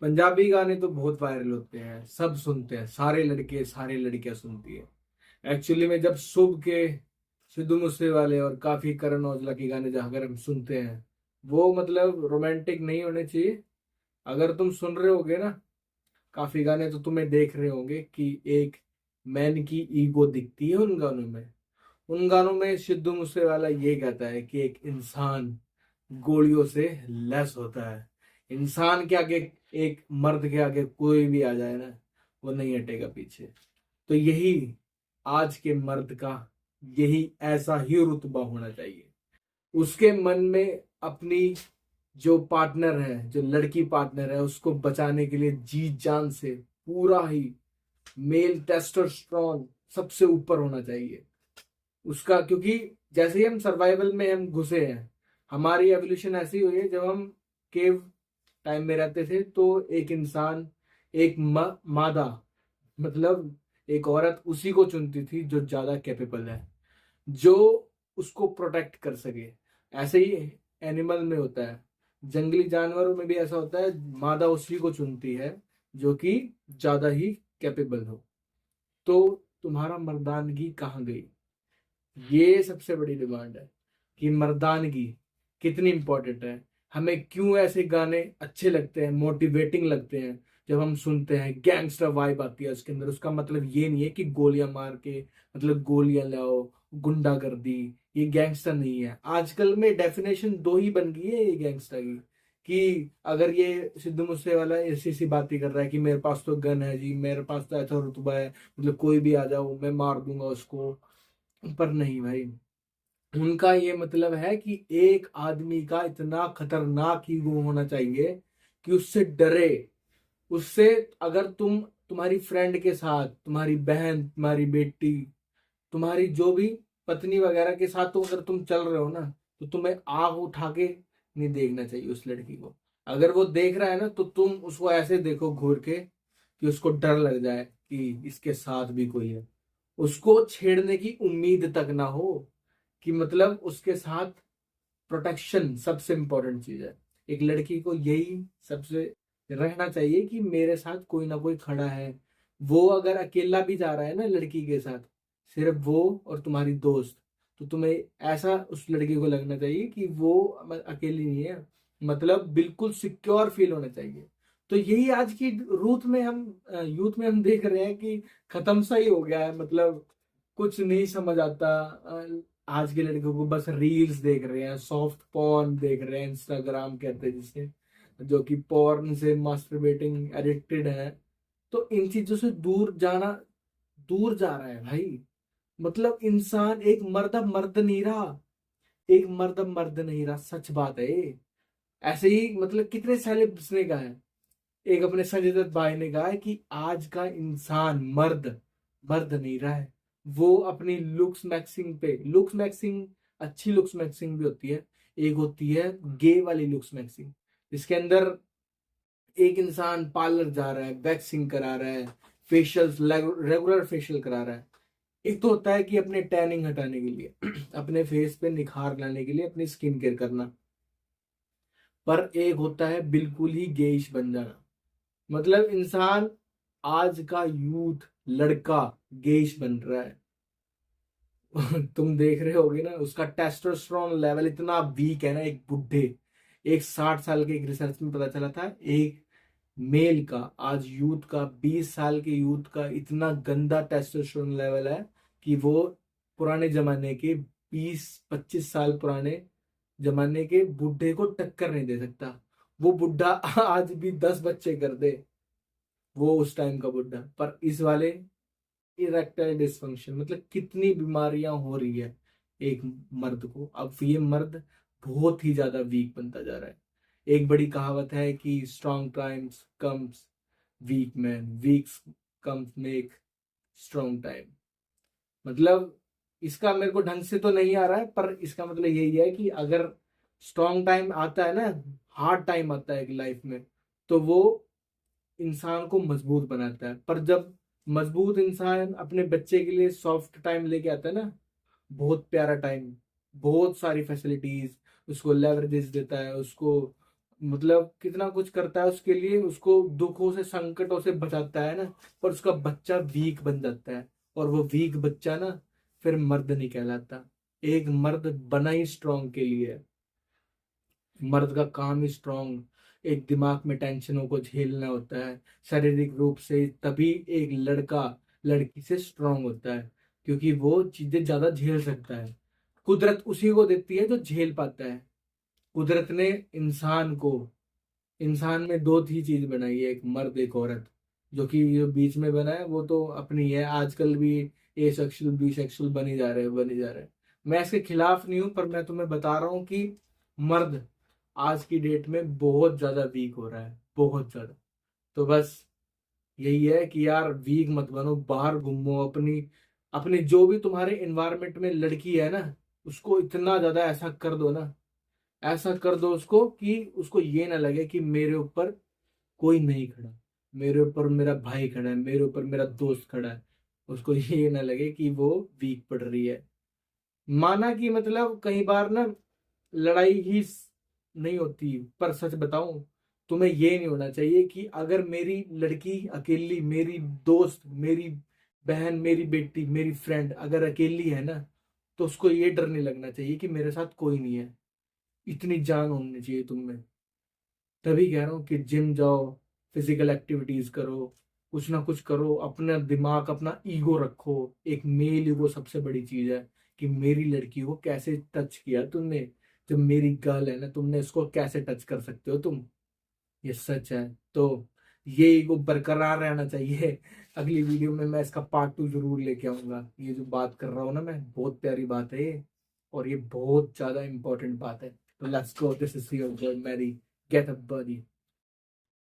पंजाबी गाने तो बहुत वायरल होते हैं, सब सुनते हैं, सारे लड़के सारे लड़कियां सुनती है। एक्चुअली में जब शुभ के, सिद्धू मूसेवाले और काफी करण औजला के गाने जाकर हम सुनते हैं, वो मतलब रोमांटिक नहीं होने चाहिए। अगर तुम सुन रहे होगे ना काफी गाने, तो तुम्हें देख रहे होंगे कि एक मैन की ईगो दिखती है उन गानों में। उन गानों में सिद्धू मूसेवाला ये कहता है कि एक इंसान गोलियों से लैस होता है। इंसान के आगे, एक मर्द के आगे कोई भी आ जाए ना, वो नहीं हटेगा पीछे। तो यही आज के मर्द का, यही ऐसा ही रुतबा होना चाहिए। उसके मन में अपनी जो पार्टनर है, जो लड़की पार्टनर है, उसको बचाने के लिए जी जान से पूरा ही मेल टेस्टोस्टेरोन सबसे ऊपर होना चाहिए उसका। क्योंकि जैसे ही हम सर्वाइवल में हम घुसे हैं, हमारी एवोल्यूशन ऐसी हुई है, जब हम केव टाइम में रहते थे तो एक इंसान, एक मादा, मतलब एक औरत उसी को चुनती थी जो ज्यादा कैपेबल है, जो उसको प्रोटेक्ट कर सके। ऐसे ही एनिमल में होता है, जंगली जानवरों में भी ऐसा होता है, मादा उसी को चुनती है जो कि ज्यादा ही कैपेबल हो। तो तुम्हारा मर्दानगी कहाँ गई? ये सबसे बड़ी डिमांड है कि मर्दानगी कितनी इंपॉर्टेंट है। हमें क्यों ऐसे गाने अच्छे लगते हैं, मोटिवेटिंग लगते हैं? जब हम सुनते हैं गैंगस्टर वाइब आती है उसके अंदर, उसका मतलब ये नहीं है कि गोलियां मार के, मतलब गोलियां लाओ, गुंडागर्दी, ये गैंगस्टर नहीं है। आजकल में डेफिनेशन दो ही बन गई है ये गैंगस्टर की, कि अगर ये सिद्धू मूसे वाला ऐसी ऐसी बातें कर रहा है कि मेरे पास तो गन है जी, मेरे पास तो ऐसा रुतबा है, मतलब कोई भी आ जाओ मैं मार दूंगा उसको। पर नहीं भाई, उनका ये मतलब है कि एक आदमी का इतना खतरनाक ईगो होना चाहिए कि उससे डरे। उससे, अगर तुम्हारी फ्रेंड के साथ, तुम्हारी बहन, तुम्हारी बेटी, तुम्हारी जो भी पत्नी वगैरह के साथ, तो अगर तुम चल रहे हो ना, तो तुम्हें आग उठा के नहीं देखना चाहिए उस लड़की को। अगर वो देख रहा है ना, तो तुम उसको ऐसे देखो घूर के कि उसको डर लग जाए कि इसके साथ भी कोई है। उसको छेड़ने की उम्मीद तक ना हो, कि मतलब उसके साथ प्रोटेक्शन सबसे इंपॉर्टेंट चीज है। एक लड़की को यही सबसे रहना चाहिए कि मेरे साथ कोई ना कोई खड़ा है। वो अगर अकेला भी जा रहा है ना लड़की के साथ, सिर्फ वो और तुम्हारी दोस्त, तो तुम्हें ऐसा उस लड़की को लगना चाहिए कि वो अकेली नहीं है, मतलब बिल्कुल सिक्योर फील होना चाहिए। तो यही आज की रूथ में हम, यूथ में हम देख रहे हैं कि खत्म सा ही हो गया है। मतलब कुछ नहीं समझ आता। आज के लड़कों को बस रील्स देख रहे हैं, सॉफ्ट पॉर्न देख रहे हैं, इंस्टाग्राम कहते हैं जिसे, जो कि पॉर्न से मास्टरबेटिंग एडिक्टेड है। तो इन चीजों से दूर जाना, दूर जा रहा है भाई। मतलब इंसान एक मर्द अब मर्द नहीं रहा, एक मर्द अब मर्द नहीं रहा, सच बात है ये। ऐसे ही मतलब कितने सेलेब्स ने कहा है, एक अपने संजय दत्त भाई ने कहा है कि आज का इंसान मर्द मर्द नहीं रहा है। वो अपनी लुक्स मैक्सिंग पे, लुक्स मैक्सिंग, अच्छी लुक्स मैक्सिंग भी होती है, एक होती है गे वाली लुक्स मैक्सिंग, जिसके अंदर एक इंसान पार्लर जा रहा है, वैक्सिंग करा रहा है, फेशियल्स, रेगुलर फेशियल करा रहा है। एक तो होता है कि अपने टैनिंग हटाने के लिए अपने फेस पे निखार लाने के लिए अपनी स्किन केयर करना, पर एक होता है बिल्कुल ही गेइश बन जाना। मतलब इंसान, आज का यूथ लड़का गेइश बन रहा है। तुम देख रहे होगे ना, उसका टेस्टोस्टेरोन लेवल इतना वीक है ना। एक बुढ़े, एक 60 साल के, एक रिसर्च में पता चला था, एक मेल का, आज यूथ का, 20 साल के यूथ का इतना गंदा टेस्टोस्टेरोन लेवल है कि वो पुराने जमाने के, 20-25 साल पुराने जमाने के बुढ़े को टक्कर नहीं दे सकता। वो बुढ़ा आज भी 10 बच्चे कर दे, वो उस टाइम का बुढ़ा। पर इस वाले इरेक्टाइल डिसफंक्शन, मतलब कितनी बीमारियां हो रही है एक मर्द को। अब ये मर्द बहुत ही ज्यादा वीक बनता जा रहा है। एक बड़ी कहावत है कि strong times comes weak man, weeks comes make strong time. मतलब इसका मेरे को ढंग से तो नहीं आ रहा है, पर इसका मतलब यही है कि अगर स्ट्रॉन्ग टाइम आता है ना, हार्ड टाइम आता है लाइफ में, तो वो इंसान को मजबूत बनाता है। पर जब मजबूत इंसान अपने बच्चे के लिए सॉफ्ट टाइम लेके आता है ना, बहुत प्यारा टाइम, बहुत सारी फैसिलिटीज, उसको लेवरेजेस देता है, उसको मतलब कितना कुछ करता है उसके लिए, उसको दुखों से संकटों से बचाता है ना, पर उसका बच्चा वीक बन जाता है, और वो वीक बच्चा ना फिर मर्द नहीं कहलाता। एक मर्द बना ही स्ट्रांग के लिए है। मर्द का काम ही स्ट्रांग, एक दिमाग में टेंशनों को झेलना होता है। शारीरिक रूप से तभी एक लड़का लड़की से स्ट्रांग होता है, क्योंकि वो चीजें ज्यादा झेल सकता है। कुदरत उसी को देती है जो झेल पाता है। कुदरत ने इंसान में दो ही चीज बनाई है, एक मर्द एक औरत। जो कि जो बीच में बना है वो तो अपनी है, आजकल भी ए सेक्सुअल बी सेक्सुअल बनी जा रहे हैं। मैं इसके खिलाफ नहीं हूं, पर मैं तुम्हें बता रहा हूँ कि मर्द आज की डेट में बहुत ज्यादा वीक हो रहा है, बहुत ज्यादा। तो बस यही है कि यार वीक मत बनो, बाहर घूमो, अपनी अपनी जो भी तुम्हारे एनवायरनमेंट में लड़की है ना, उसको इतना ज्यादा ऐसा कर दो ना, ऐसा कर दो उसको कि उसको ये ना लगे कि मेरे ऊपर कोई नहीं खड़ा, मेरे ऊपर मेरा भाई खड़ा है, मेरे ऊपर मेरा दोस्त खड़ा है। उसको ये ना लगे कि वो वीक पड़ रही है। माना कि मतलब कई बार ना लड़ाई ही नहीं होती, पर सच बताऊं, तुम्हें ये नहीं होना चाहिए कि अगर मेरी लड़की अकेली, मेरी दोस्त, मेरी बहन, मेरी बेटी, मेरी फ्रेंड अगर अकेली है ना, तो उसको ये डर नहीं लगना चाहिए कि मेरे साथ कोई नहीं है। इतनी जान होनी चाहिए तुम में। तभी कह रहा हूँ कि जिम जाओ, फिजिकल एक्टिविटीज करो, कुछ ना कुछ करो, अपना दिमाग, अपना ईगो रखो। एक मेल ईगो सबसे बड़ी चीज है, कि मेरी लड़की को कैसे टच किया तुमने, जब मेरी गर्ल है ना, तुमने इसको कैसे टच कर सकते हो तुम। ये सच है। तो ये ईगो बरकरार रहना चाहिए। अगली वीडियो में मैं इसका पार्ट 2 जरूर लेके आऊंगा। ये जो बात कर रहा हूँ ना मैं, बहुत प्यारी बात है ये, और ये बहुत ज्यादा इंपॉर्टेंट बात है। तो let's go, this is your girl Mary, get up buddy.